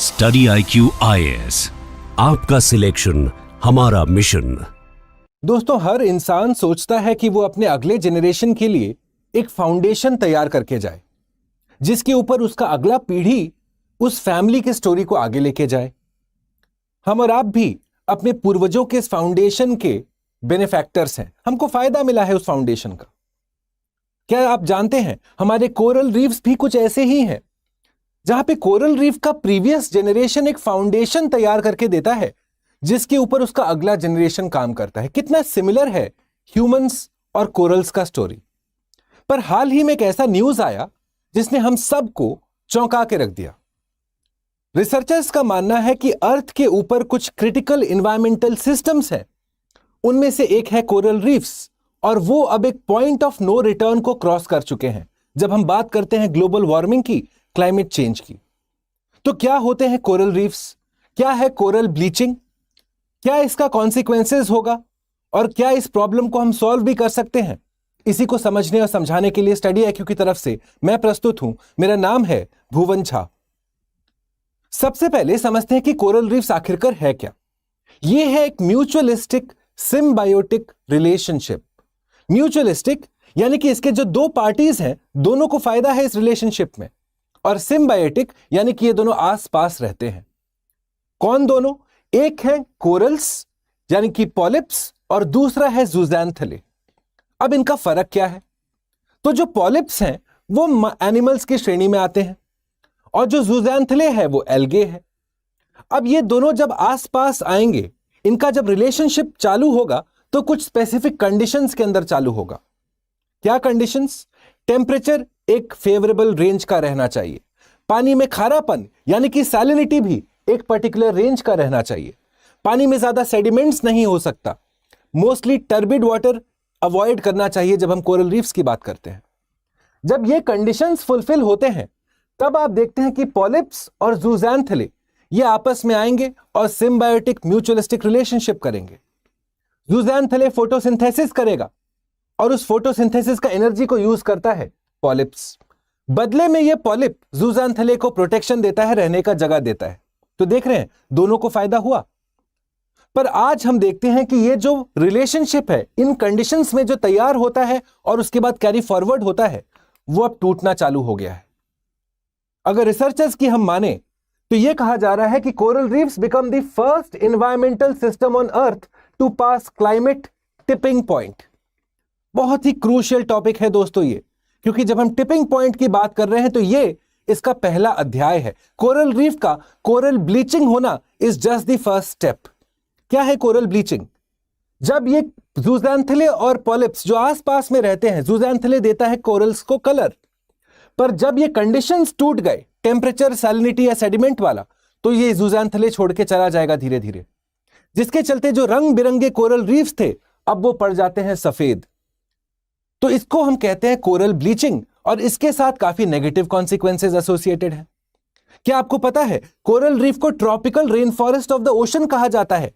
Study IQ IAS, आपका selection हमारा mission. दोस्तों, हर इंसान सोचता है कि वो अपने अगले जनरेशन के लिए एक फाउंडेशन तैयार करके जाए, जिसके ऊपर उसका अगला पीढ़ी उस फैमिली की स्टोरी को आगे लेके जाए। हम और आप भी अपने पूर्वजों के इस फाउंडेशन के बेनिफैक्टर्स हैं। हमको फायदा मिला है उस फाउंडेशन का। क्या आप जानते हैं, हमारे कोरल रीफ्स भी कुछ ऐसे ही हैं, जहां पे कोरल रीफ का प्रीवियस जनरेशन एक फाउंडेशन तैयार करके देता है, जिसके ऊपर उसका अगला जनरेशन काम करता है। कितना सिमिलर है ह्यूमंस और कोरल्स का स्टोरी। पर हाल ही में एक ऐसा न्यूज आया जिसने हम सबको चौंका के रख दिया। रिसर्चर्स का मानना है कि अर्थ के ऊपर कुछ क्रिटिकल एनवायरमेंटल सिस्टम्स हैं, उनमें से एक है कोरल रीफ्स, और वो अब एक पॉइंट ऑफ नो रिटर्न को क्रॉस कर चुके हैं जब हम बात करते हैं ग्लोबल वार्मिंग की, क्लाइमेट चेंज की। तो क्या होते हैं कोरल रीफ्स? क्या है कोरल ब्लीचिंग? क्या इसका कॉन्सिक्वेंसेस होगा? और क्या इस प्रॉब्लम को हम सॉल्व भी कर सकते हैं? इसी को समझने और समझाने के लिए स्टडी IQ की तरफ से मैं प्रस्तुत हूं। मेरा नाम है भुवन झा। सबसे पहले समझते हैं कि कोरल रीफ्स आखिरकार है क्या। यह है एक म्यूचुअलिस्टिक सिम्बायोटिक रिलेशनशिप। म्यूचुअलिस्टिक यानी कि इसके जो दो पार्टीज हैं, दोनों को फायदा है इस रिलेशनशिप में। और सिम्बायोटिक यानी कि ये दोनों आस-पास रहते हैं। कौन दोनों? एक है कोरल्स यानी कि पॉलिप्स, और दूसरा है ज़ूज़ैंथले। अब इनका फर्क क्या है? तो जो पॉलिप्स हैं वो एनिमल्स की श्रेणी में आते हैं, और जो ज़ूज़ैंथले है वो एल्गे है। अब ये दोनों जब आसपास आएंगे, इनका जब रिलेशनशिप चालू होगा तो कुछ स्पेसिफिक कंडीशंस के अंदर चालू होगा। क्या कंडीशंस? टेम्परेचर एक फेवरेबल रेंज का रहना चाहिए। पानी में खारापन यानी कि सैलिनिटी भी एक पर्टिकुलर रेंज का रहना चाहिए। पानी में ज्यादा सेडिमेंट्स नहीं हो सकता। मोस्टली टर्बिड वाटर अवॉइड करना चाहिए जब हम कोरल रीफ्स की बात करते हैं। जब ये कंडीशंस फुलफिल होते हैं, तब आप देखते हैं कि पॉलिप्स और ज़ूज़ैंथले ये आपस में आएंगे और सिम्बायोटिक म्यूचुअलिस्टिक रिलेशनशिप करेंगे। ज़ूज़ैंथले फोटोसिंथेसिस करेगा, और उस फोटोसिंथेसिस का एनर्जी को यूज करता है पॉलिप्स। बदले में ये पॉलिप ज़ूज़ैंथले को प्रोटेक्शन देता है, रहने का जगह देता है। तो देख रहे हैं, दोनों को फायदा हुआ। पर आज हम देखते हैं कि ये जो रिलेशनशिप है, इन कंडीशंस में जो तैयार होता है और उसके बाद कैरी फॉरवर्ड होता है, वो अब टूटना चालू हो गया है। अगर रिसर्चर्स की हम माने तो यह कहा जा रहा है कि coral reefs become the first environmental system on earth to pass climate tipping point. बहुत ही क्रूशियल टॉपिक है दोस्तों ये, क्योंकि जब हम टिपिंग पॉइंट की बात कर रहे हैं तो ये इसका पहला अध्याय है। कोरल रीफ का कोरल ब्लीचिंग होना is just the first step. क्या है कोरल ब्लीचिंग? जब ये ज़ूज़ैंथले और पॉलिप्स जो आसपास में रहते हैं, ज़ूज़ैंथले देता है कोरल्स को कलर, पर जब ये कंडीशंस टूट गए, टेम्परेचर, सैलिनिटी या सेडिमेंट वाला, तो ये ज़ूज़ैंथले छोड़ के चला जाएगा धीरे धीरे, जिसके चलते जो रंग बिरंगे कोरल रीफ्स थे अब वो पड़ जाते हैं सफेद। तो इसको हम कहते हैं कोरल ब्लीचिंग, और इसके साथ काफी नेगेटिव कॉन्सिक्वेंसेज एसोसिएटेड है। क्या आपको पता है, कोरल रीफ को tropical rain forest of the ocean कहा जाता है।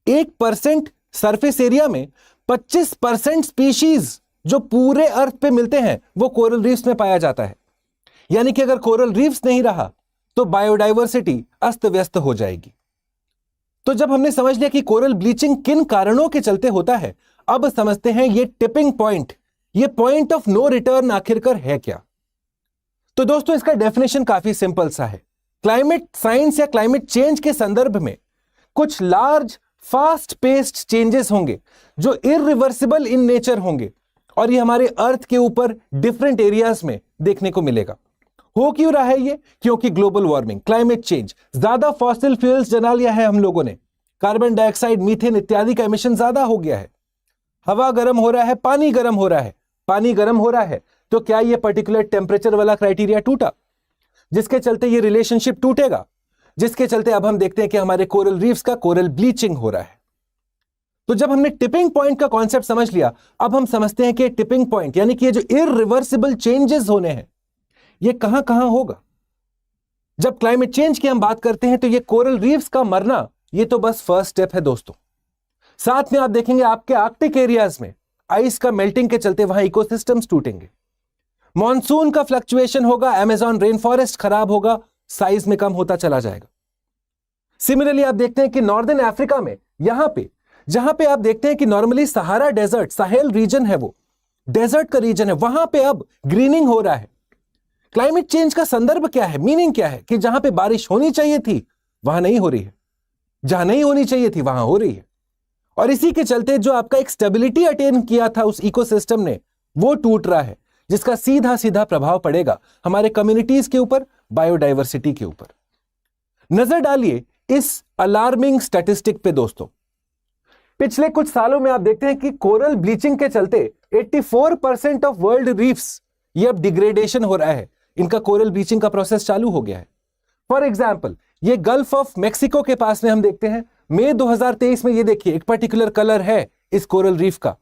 1% सरफेस एरिया में 25% स्पीशीज जो पूरे अर्थ पे मिलते हैं वो कोरल रीफ्स में पाया जाता है। यानी कि अगर कोरल रीफ्स नहीं रहा तो बायोडाइवर्सिटी अस्त व्यस्त हो जाएगी। तो जब हमने समझ लिया कि कोरल ब्लीचिंग किन कारणों के चलते होता है, अब समझते हैं ये टिपिंग पॉइंट, ये पॉइंट ऑफ नो रिटर्न आखिरकार है क्या। तो दोस्तों, इसका डेफिनेशन काफी सिंपल सा है। क्लाइमेट साइंस या क्लाइमेट चेंज के संदर्भ में कुछ लार्ज फास्ट पेस्ड चेंजेस होंगे जो इरिवर्सिबल इन नेचर होंगे, और ये हमारे अर्थ के ऊपर डिफरेंट एरियाज में देखने को मिलेगा। हो क्यों रहा है ये? क्योंकि ग्लोबल वार्मिंग, क्लाइमेट चेंज, ज्यादा फॉसिल फ्यूल्स जला लिया है हम लोगों ने। कार्बन डाइऑक्साइड, मीथेन इत्यादि का एमिशन ज्यादा हो गया है। हवा गर्म हो रहा है, पानी गर्म हो रहा है। पानी गर्म हो रहा है तो क्या ये पर्टिकुलर टेम्परेचर वाला क्राइटेरिया टूटा, जिसके चलते ये रिलेशनशिप टूटेगा, जिसके चलते अब हम देखते हैं कि हमारे कोरल रीफ्स का कोरल ब्लीचिंग हो रहा है। तो जब हमने टिपिंग पॉइंट का कॉन्सेप्ट समझ लिया, अब हम समझते हैं कि टिपिंग पॉइंट यानी कि ये जो इरिवर्सिबल चेंजेस होने हैं, ये कहां कहां होगा। जब क्लाइमेट चेंज की हम बात करते हैं तो ये कोरल रीफ्स का मरना ये तो बस फर्स्ट स्टेप है दोस्तों। साथ में आप देखेंगे आपके आर्कटिक एरियाज में आइस का मेल्टिंग के चलते वहां इकोसिस्टम्स टूटेंगे। मॉनसून का फ्लक्चुएशन होगा, अमेज़न रेन फॉरेस्ट खराब होगा, साइज में कम होता चला जाएगा। सिमिलरली आप देखते हैं कि नॉर्दर्न अफ्रीका में यहां पे जहां पे आप देखते हैं कि normally Sahara desert, Sahel region है, वो डेजर्ट का रीजन है, वहां पे अब ग्रीनिंग हो रहा है। क्लाइमेट चेंज का संदर्भ क्या है, मीनिंग क्या है कि जहां पे बारिश होनी चाहिए थी वहां नहीं हो रही है, जहां नहीं होनी चाहिए थी वहां हो रही है। और इसी के चलते जो आपका एक स्टेबिलिटी अटेन किया था उस इकोसिस्टम ने, वो टूट रहा है, जिसका सीधा सीधा प्रभाव पड़ेगा हमारे कम्युनिटीज के ऊपर, बायोडायवर्सिटी के ऊपर। नजर डालिए इस अलार्मिंग स्टैटिस्टिक पे दोस्तों। पिछले कुछ सालों में आप देखते हैं कि कोरल ब्लीचिंग के चलते 84% ऑफ वर्ल्ड रीफ्स, ये अब डिग्रेडेशन हो रहा है, इनका कोरल ब्लीचिंग का प्रोसेस चालू हो गया है। फॉर एग्जाम्पल ये गल्फ ऑफ मेक्सिको के पास में हम देखते हैं, मई 2023 में ये देखिए एक पर्टिकुलर कलर है इस कोरल रीफ का,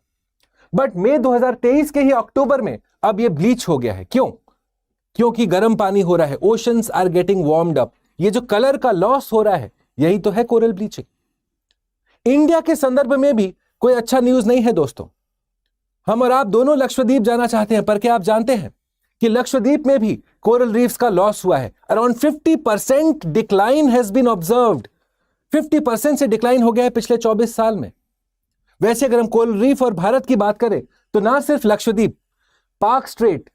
बट मई 2023 के ही अक्टूबर में अब ये ब्लीच हो गया है। क्यों? क्योंकि गर्म पानी हो रहा है, oceans are getting warmed up, ये जो कलर का लॉस हो रहा है यही तो है कोरल ब्लीचिंग। इंडिया के संदर्भ में भी कोई अच्छा न्यूज नहीं है दोस्तों। हम और आप दोनों लक्षद्वीप जाना चाहते हैं, पर क्या आप जानते हैं कि लक्षद्वीप में भी कोरल रीफ्स का लॉस हुआ है। Around 50% decline has been observed, 50% से डिक्लाइन हो गया है पिछले 24 साल में। वैसे अगर हम कोरल रीफ और भारत की बात करें तो ना सिर्फ लक्षद्वीप, पाक स्ट्रेट,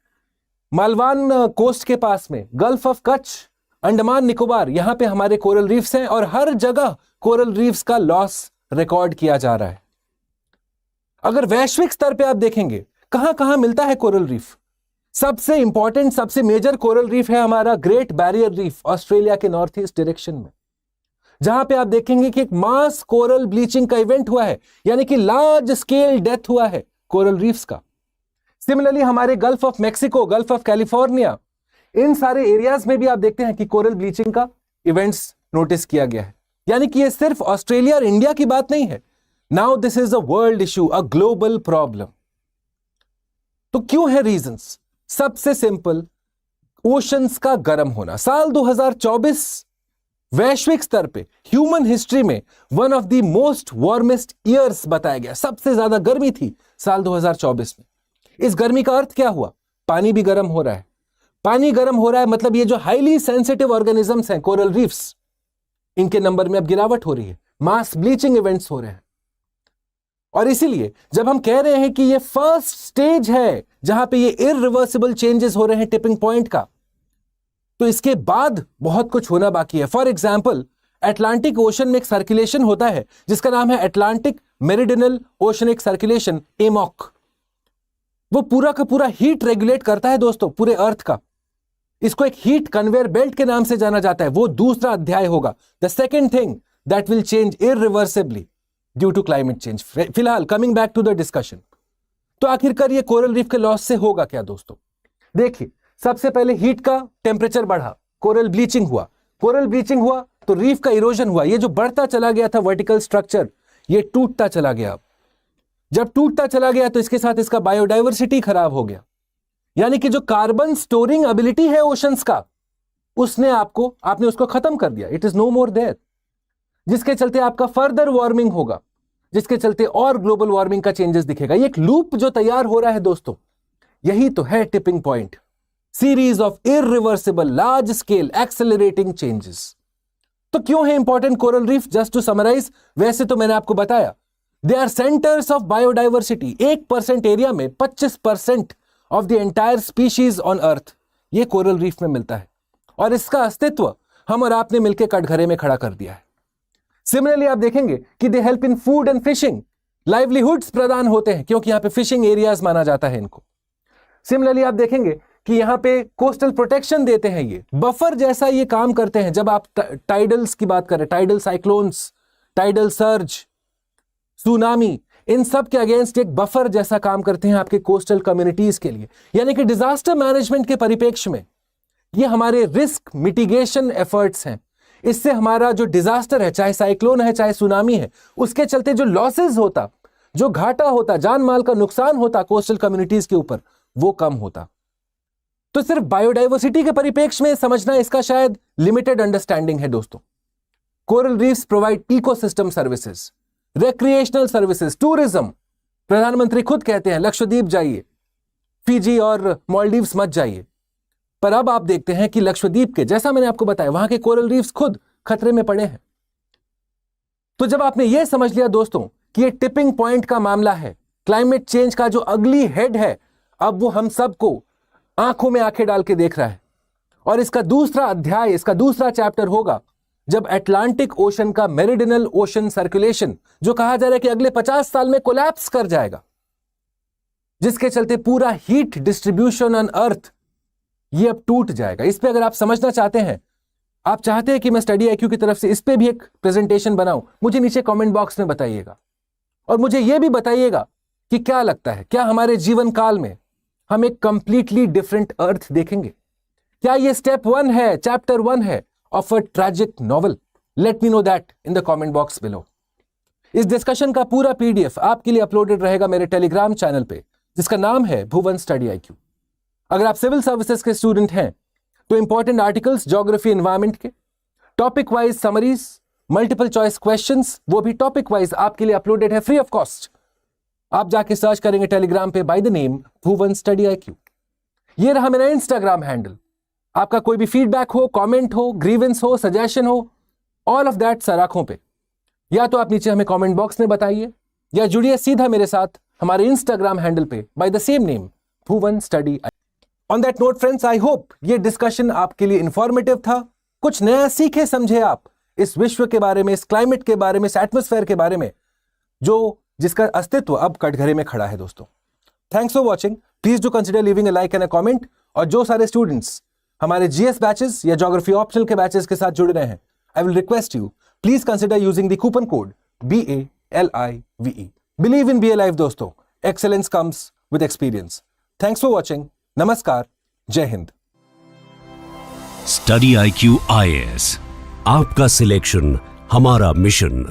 मालवान कोस्ट के पास में, गल्फ ऑफ कच्छ, अंडमान निकोबार, यहां पे हमारे कोरल रीफ्स हैं और हर जगह कोरल रीफ्स का लॉस रिकॉर्ड किया जा रहा है। अगर वैश्विक स्तर पे आप देखेंगे कहां कहां मिलता है कोरल रीफ, सबसे इंपॉर्टेंट, सबसे मेजर कोरल रीफ है हमारा ग्रेट बैरियर रीफ, ऑस्ट्रेलिया के नॉर्थ ईस्ट डायरेक्शन में, जहां पे आप देखेंगे कि एक मास कोरल ब्लीचिंग का इवेंट हुआ है, यानी कि लार्ज स्केल डेथ हुआ है कोरल रीफ्स का। सिमिलरली हमारे Gulf of Mexico, Gulf of California, इन सारे एरियाज में भी आप देखते हैं कि कोरल ब्लीचिंग का इवेंट्स नोटिस किया गया है। यानी कि ये सिर्फ ऑस्ट्रेलिया और इंडिया की बात नहीं है, now this is a world issue, a global problem. तो क्यों है रीजंस? सबसे सिंपल, ओशंस का गर्म होना। साल 2024 वैश्विक स्तर पे ह्यूमन हिस्ट्री में one of the most warmest years बताया गया, सबसे ज्यादा गर्मी थी साल 2024 में। इस गर्मी का अर्थ क्या हुआ? पानी भी गर्म हो रहा है। पानी गर्म हो रहा है मतलब ये जो हाईली सेंसिटिव ऑर्गेनिजम्स हैं कोरल रीफ्स, इनके नंबर में अब गिरावट हो रही है, मास ब्लीचिंग इवेंट्स हो रहे हैं। और इसीलिए जब हम कह रहे हैं कि ये फर्स्ट स्टेज है जहां पे ये इररिवर्सिबल चेंजेस हो रहे हैं टिपिंग पॉइंट का, तो इसके बाद बहुत कुछ होना बाकी है। फॉर एग्जाम्पल अटलांटिक ओशन में एक सर्कुलेशन होता है जिसका नाम है Atlantic meridional oceanic circulation, amok. वो पूरा का पूरा हीट रेगुलेट करता है दोस्तों पूरे अर्थ का। इसको एक हीट कन्वेयर बेल्ट के नाम से जाना जाता है। वो दूसरा अध्याय होगा, the second thing that will change irreversibly due to climate change. फिलहाल coming back to the discussion, तो आखिरकार ये कोरल रीफ के लॉस से होगा क्या दोस्तों? देखिए, सबसे पहले हीट का टेम्परेचर बढ़ा, कोरल ब्लीचिंग हुआ। कोरल ब्लीचिंग हुआ तो रीफ का इरोजन हुआ। ये जो बढ़ता चला गया था वर्टिकल स्ट्रक्चर, ये टूटता चला गया। जब टूटता चला गया तो इसके साथ इसका बायोडायवर्सिटी खराब हो गया, यानी कि जो कार्बन स्टोरिंग एबिलिटी है ओशंस का, आपने उसको खत्म कर दिया। It is no more there, जिसके चलते आपका फर्दर वार्मिंग होगा, जिसके चलते और ग्लोबल वार्मिंग का चेंजेस दिखेगा। ये एक लूप जो तैयार हो रहा है दोस्तों, यही तो है tipping point, series of irreversible large scale accelerating changes. तो क्यों है important coral reef? Just to summarise, वैसे तो मैंने आपको बताया, they are centres of biodiversity. 1% area में 25% of the entire species on earth ये कोरल रीफ में मिलता है, और इसका अस्तित्व हम और आपने मिलकर कटघरे में खड़ा कर दिया है। सिमिलरली आप देखेंगे कि they help in food and fishing, livelihoods प्रदान होते हैं क्योंकि यहां पे फिशिंग एरियाज माना जाता है इनको। सिमिलरली आप देखेंगे कि यहां पे कोस्टल प्रोटेक्शन देते हैं, ये बफर जैसा ये काम करते हैं। जब आप टाइडल्स की बात करें, tidal cyclones, tidal surge, tsunami, इन सब के अगेंस्ट एक बफर जैसा काम करते हैं आपके कोस्टल कम्युनिटीज के लिए। यानी कि डिजास्टर मैनेजमेंट के परिप्रेक्ष्य में ये हमारे रिस्क मिटिगेशन एफर्ट्स हैं। इससे हमारा जो डिजास्टर है, चाहे साइक्लोन है चाहे सुनामी है, उसके चलते जो लॉसेस होता, जो घाटा होता, जान माल का नुकसान होता कोस्टल कम्युनिटीज के ऊपर, वो कम होता। तो सिर्फ बायोडायवर्सिटी के परिप्रेक्ष्य में समझना इसका शायद लिमिटेड अंडरस्टैंडिंग है दोस्तों। Coral reefs provide ecosystem services, recreational services, tourism. प्रधानमंत्री खुद कहते हैं लक्षद्वीप जाइए, फिजी और मालदीव्स मत जाइए। पर अब आप देखते हैं कि लक्षद्वीप के, जैसा मैंने आपको बताया, वहां के कोरल रीफ्स खुद खतरे में पड़े हैं। तो जब आपने यह समझ लिया दोस्तों कि ये टिपिंग पॉइंट का मामला है, क्लाइमेट चेंज का जो अगली हेड है, अब वो हम सबको आंखों में आंखें डाल के देख रहा है। और इसका दूसरा अध्याय, इसका दूसरा चैप्टर होगा जब अटलांटिक ओशन का मेरिडियनल ओशन सर्कुलेशन, जो कहा जा रहा है कि अगले 50 साल में कोलैप्स कर जाएगा, जिसके चलते पूरा हीट डिस्ट्रीब्यूशन ऑन अर्थ ये अब टूट जाएगा। इस पे अगर आप समझना चाहते हैं, आप चाहते हैं कि मैं स्टडी आईक्यू की तरफ से इस पे भी एक प्रेजेंटेशन बनाऊं, मुझे नीचे कमेंट बॉक्स में बताइएगा। और मुझे यह भी बताइएगा कि क्या लगता है, क्या हमारे जीवन काल में हम एक कंप्लीटली डिफरेंट अर्थ देखेंगे? क्या यह स्टेप 1 है, चैप्टर 1 है of a tragic novel? Let me know that in the comment box below. इस डिस्कशन का पूरा पीडीएफ आपके लिए अपलोडेड रहेगा मेरे टेलीग्राम चैनल पे, जिसका नाम है भुवन स्टडी आईक्यू। अगर आप सिविल सर्विसेज के स्टूडेंट हैं तो इंपॉर्टेंट आर्टिकल्स ज्योग्राफी एनवायरमेंट के, topic wise summaries, multiple choice questions, वो भी टॉपिक वाइज आपके लिए अपलोडेड है फ्री ऑफ कॉस्ट। आप जाके सर्च करेंगे टेलीग्राम पे by the name Bhuvan study IQ. ये रहा मेरा इंस्टाग्राम हैंडल। आपका कोई भी फीडबैक हो, कमेंट हो, ग्रीवेंस हो, सजेशन हो, ऑल ऑफ दैट सर आंखों पे, या तो आप नीचे हमें कमेंट बॉक्स में बताइए या जुड़िए सीधा मेरे साथ हमारे इंस्टाग्राम हैंडल पे by the same name Bhuvan study IQ. On that note friends, I hope ये डिस्कशन आपके लिए इंफॉर्मेटिव था। कुछ नया सीखे समझे आप इस विश्व के बारे में, इस क्लाइमेट के बारे में, इस एटमॉस्फेयर के बारे में, जो जिसका अस्तित्व अब कटघरे में खड़ा है दोस्तों। Thanks for watching. Please do consider leaving a like and a comment. और जो सारे स्टूडेंट्स हमारे जीएस बैचेस या ज्योग्राफी ऑप्शनल के बैचेस के साथ जुड़ रहे हैं, I will request you please consider using the coupon code BALIVE। Believe in BA live दोस्तों, excellence comes with experience. Thanks for watching. नमस्कार, जय हिंद। स्टडी IQ IAS, आपका सिलेक्शन हमारा मिशन।